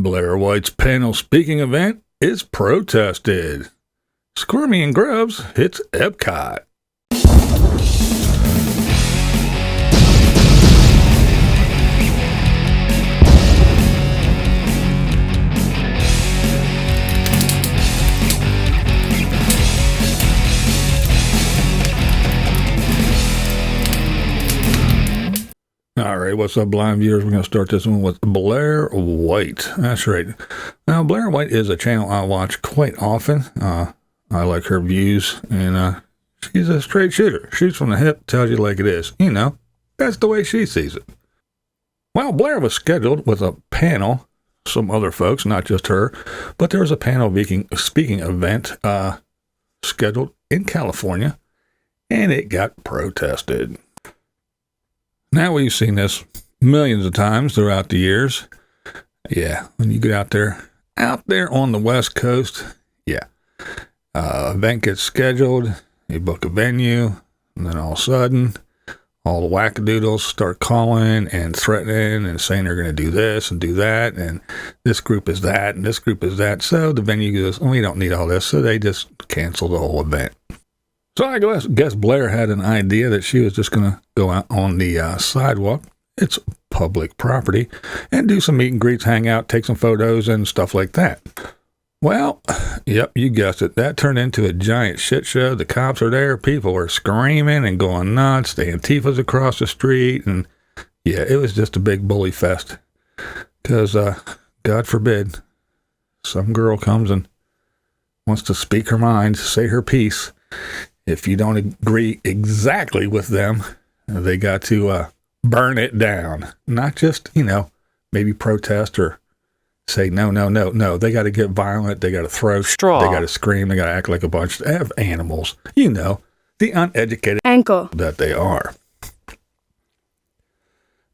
Blaire White's panel speaking event is protested. Sqirmy and Grubs hits Epcot. All right, what's up, blind viewers? We're going to start this one with Blaire White. That's right. Now, Blaire White is a channel I watch quite often. I like her views, and she's a straight shooter. Shoots from the hip, tells you like it is. You know, that's the way she sees it. Well, Blaire was scheduled with a panel, some other folks, not just her, but there was a panel speaking event scheduled in California, and it got protested. Now, we've seen this millions of times throughout the years. Yeah, when you get out there on the West Coast, yeah, event gets scheduled, you book a venue, and then all of a sudden, all the wackadoodles start calling and threatening and saying they're going to do this and do that, and this group is that, and this group is that. So the venue goes, we don't need all this, so they just cancel the whole event. So I guess Blaire had an idea that she was just going to go out on the sidewalk. It's public property, and do some meet and greets, hang out, take some photos and stuff like that. Well, yep, you guessed it. That turned into a giant shit show. The cops are there. People are screaming and going nuts. The Antifa's across the street. And yeah, it was just a big bully fest. Because, God forbid, some girl comes and wants to speak her mind, say her piece. If you don't agree exactly with them, they got to burn it down. Not just, maybe protest or say no. They got to get violent. They got to throw straw. They got to scream. They got to act like a bunch of animals. The uneducated ankle that they are.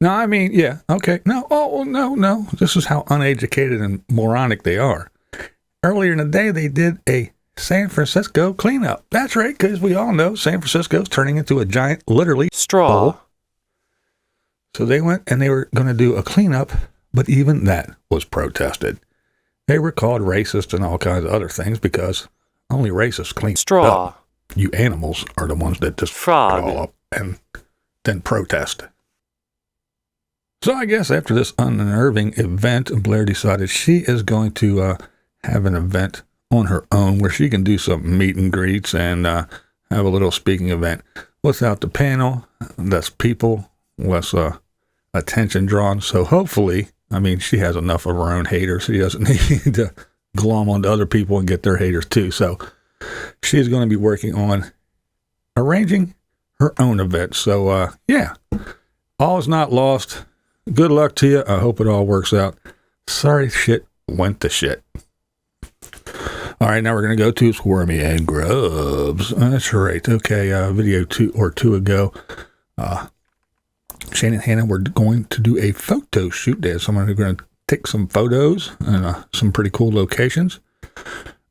No, I mean, yeah, okay. No, no. This is how uneducated and moronic they are. Earlier in the day, they did a San Francisco cleanup. That's right, because we all know San Francisco's turning into a giant, literally, straw bowl. So they went and they were going to do a cleanup, but even that was protested. They were called racist and all kinds of other things because only racists clean straw. Up. You animals are the ones that just crawl up and then protest. So I guess after this unnerving event, Blaire decided she is going to have an event on her own where she can do some meet and greets and have a little speaking event without the panel. That's people, less attention drawn. So hopefully, she has enough of her own haters. She doesn't need to glom onto other people and get their haters too. So she's going to be working on arranging her own event. So yeah, all is not lost. Good luck to you. I hope it all works out. Sorry, shit went to shit. All right, now we're going to go to Sqirmy and Grubs. That's right. Okay, video two ago, Shane and Hannah were going to do a photo shoot. There's someone who's going to take some photos and some pretty cool locations.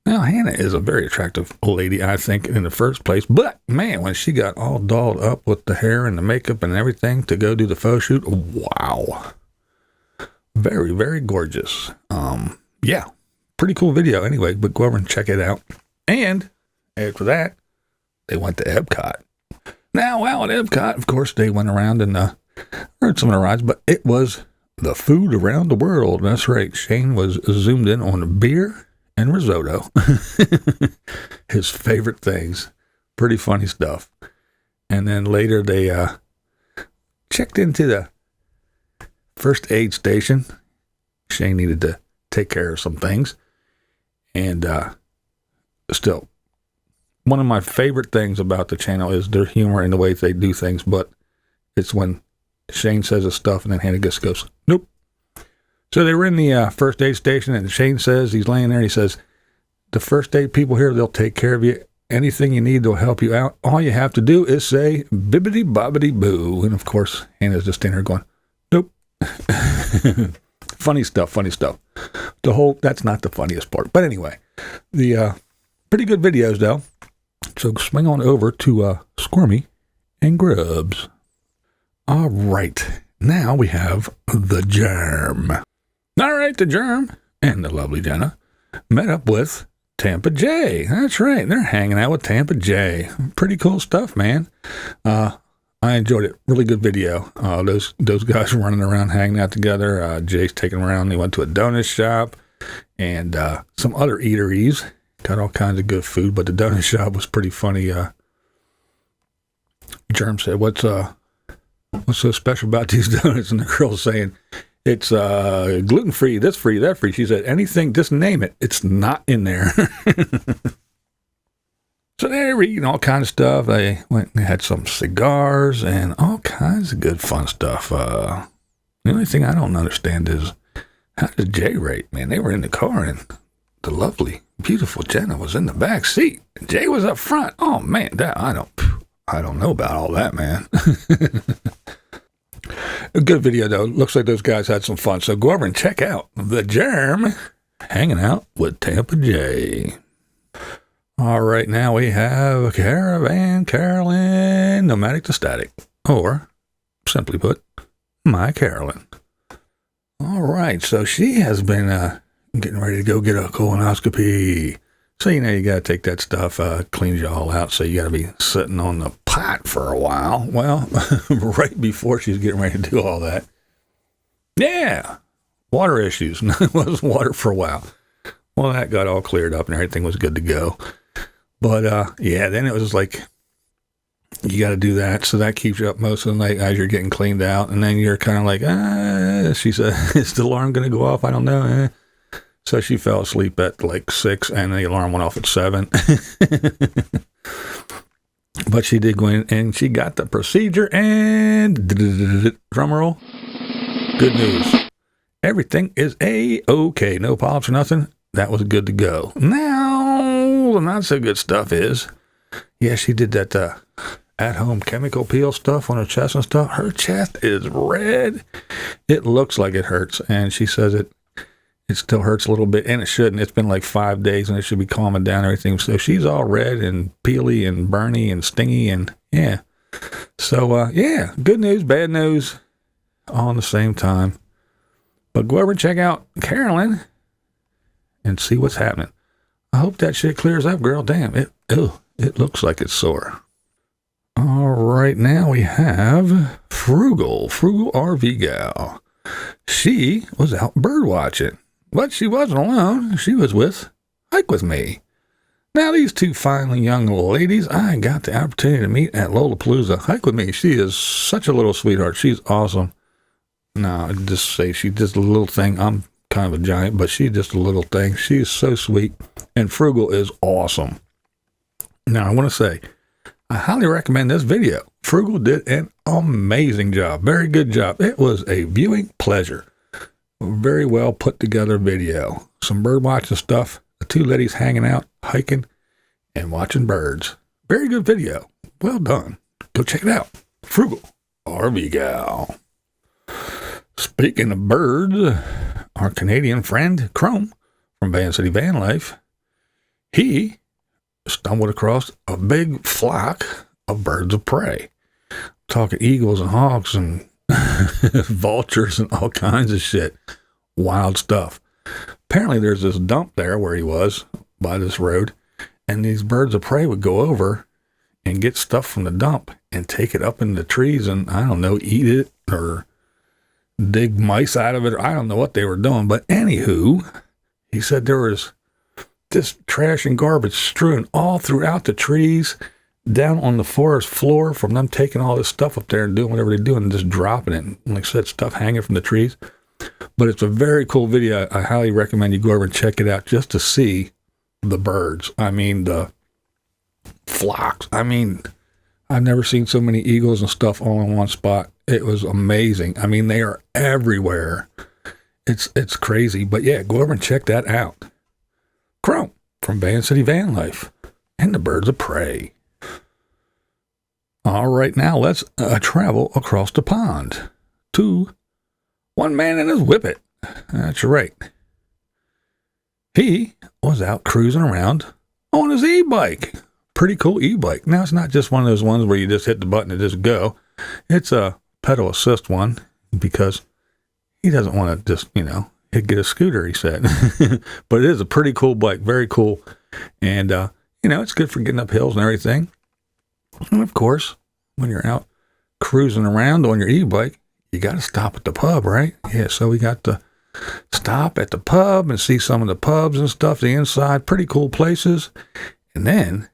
Now, Hannah is a very attractive lady, I think, in the first place. But, man, when she got all dolled up with the hair and the makeup and everything to go do the photo shoot, wow. Very, very gorgeous. Yeah. Pretty cool video anyway, but go over and check it out. And after that, they went to Epcot. Now, while at Epcot, of course, they went around and heard some of the rides, but it was the food around the world. That's right. Shane was zoomed in on beer and risotto. His favorite things. Pretty funny stuff. And then later they checked into the first aid station. Shane needed to take care of some things. And still, one of my favorite things about the channel is their humor and the way they do things, but it's when Shane says his stuff and then Hannah just goes, nope. So they were in the first aid station, and Shane says, he's laying there, and he says, the first aid people here, they'll take care of you. Anything you need, they'll help you out. All you have to do is say, bibbidi-bobbidi-boo. And of course, Hannah's just standing there going, nope. Funny stuff. That's not the funniest part. But anyway, the pretty good videos, though. So swing on over to Sqirmy and Grubs. All right. Now we have the Germ. All right, the Germ and the lovely Jenna met up with Tampa J. That's right. They're hanging out with Tampa J. Pretty cool stuff, man. I enjoyed it. Really good video. Those guys running around hanging out together. Jay's taking them around. They went to a donut shop and some other eateries. Got all kinds of good food, but the donut shop was pretty funny. Germ said, what's so special about these donuts? And the girl's saying, it's gluten-free, this free, that free. She said, anything, just name it. It's not in there. So they were eating all kinds of stuff. They went and had some cigars and all kinds of good fun stuff. The only thing I don't understand is, how did Jay rate? Man, they were in the car and the lovely, beautiful Jenna was in the back seat. Jay was up front. Oh, man, I don't know about all that, man. A good video, though. Looks like those guys had some fun. So go over and check out the Germ hanging out with Tampa J. All right, now we have Caravan Carolyn, nomadic to static, or simply put, my Carolyn. All right, so she has been getting ready to go get a colonoscopy. So, you got to take that stuff, cleans you all out, so you got to be sitting on the pot for a while. Well, right before she's getting ready to do all that, yeah, water issues. It wasn't water for a while. Well, that got all cleared up and everything was good to go. But, yeah, then it was like, you got to do that, so that keeps you up most of the night as you're getting cleaned out, and then you're kind of like, she said, is the alarm going to go off? I don't know, So she fell asleep at like 6, and the alarm went off at 7. But she did go in, and she got the procedure, and drum roll, good news. Everything is A-okay. No polyps or nothing. That was good to go. Now, the not so good stuff is, yeah, she did that at-home chemical peel stuff on her chest and stuff. Her chest is red. It looks like it hurts, and she says it still hurts a little bit, and it shouldn't. It's been like 5 days, and it should be calming down and everything. So she's all red and peely and burny and stingy, and yeah. So, yeah, good news, bad news, all in the same time. But go over and check out Carolyn and see what's happening. I hope that shit clears up, girl. Damn, it looks like it's sore. All right, now we have Frugal RV Gal. She was out bird watching. But she wasn't alone. She was with Hike With Me. Now, these two fine young ladies, I got the opportunity to meet at Lollapalooza. Hike With Me, she is such a little sweetheart. She's awesome. No, just say she's just a little thing. I'm kind of a giant, but she's just a little thing. She's so sweet. And Frugal is awesome. Now, I want to say, I highly recommend this video. Frugal did an amazing job. Very good job. It was a viewing pleasure. Very well put together video. Some bird watching stuff. The two ladies hanging out, hiking, and watching birds. Very good video. Well done. Go check it out. Frugal RV Gal. Speaking of birds, our Canadian friend, Chrome, from Van City Van Life, he stumbled across a big flock of birds of prey. Talking eagles and hawks and vultures and all kinds of shit. Wild stuff. Apparently there's this dump there where he was by this road, and these birds of prey would go over and get stuff from the dump and take it up in the trees and, I don't know, eat it or dig mice out of it. Or I don't know what they were doing. But anywho, he said there was this trash and garbage strewn all throughout the trees, down on the forest floor from them taking all this stuff up there and doing whatever they're doing and just dropping it. And like I said, stuff hanging from the trees. But it's a very cool video. I highly recommend you go over and check it out just to see the birds. I mean, the flocks. I mean, I've never seen so many eagles and stuff all in one spot. It was amazing. I mean, they are everywhere. It's crazy. But yeah, go over and check that out. Chrome from Van City Van Life and the birds of prey. All right, now let's travel across the pond to one man and his whippet. That's right. He was out cruising around on his e-bike. Pretty cool e-bike. Now, it's not just one of those ones where you just hit the button and just go. It's a pedal assist one because he doesn't want to just, he'd get a scooter, he said. But it is a pretty cool bike, very cool. And, it's good for getting up hills and everything. And, of course, when you're out cruising around on your e-bike, you got to stop at the pub, right? Yeah, so we got to stop at the pub and see some of the pubs and stuff, the inside, pretty cool places. And then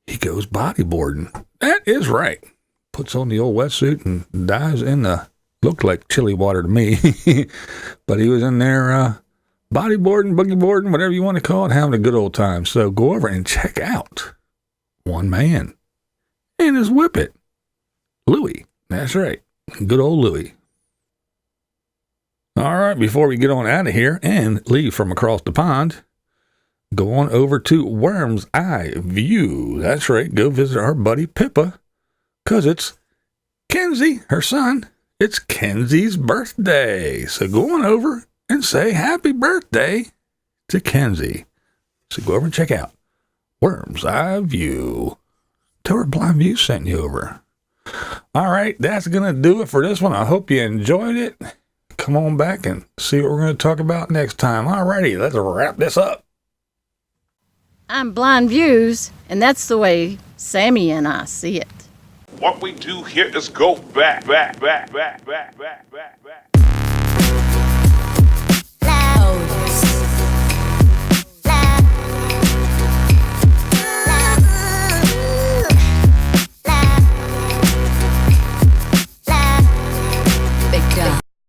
he goes bodyboarding. That is right. Puts on the old wetsuit and dives in the, looked like chili water to me. But he was in there bodyboarding, boogie boarding, whatever you want to call it, having a good old time. So go over and check out one man and his whippet, Louie. That's right. Good old Louie. All right, before we get on out of here and leave from across the pond, go on over to Worm's Eye View. That's right. Go visit our buddy Pippa, because it's Kenzie, her son. It's Kenzie's birthday. So go on over and say happy birthday to Kenzie. So go over and check out Worm's Eye View. Tell her BlindViews sent you over. All right, that's going to do it for this one. I hope you enjoyed it. Come on back and see what we're going to talk about next time. All righty, let's wrap this up. I'm BlindViews, and that's the way Sammy and I see it. What we do here is go back. Oh,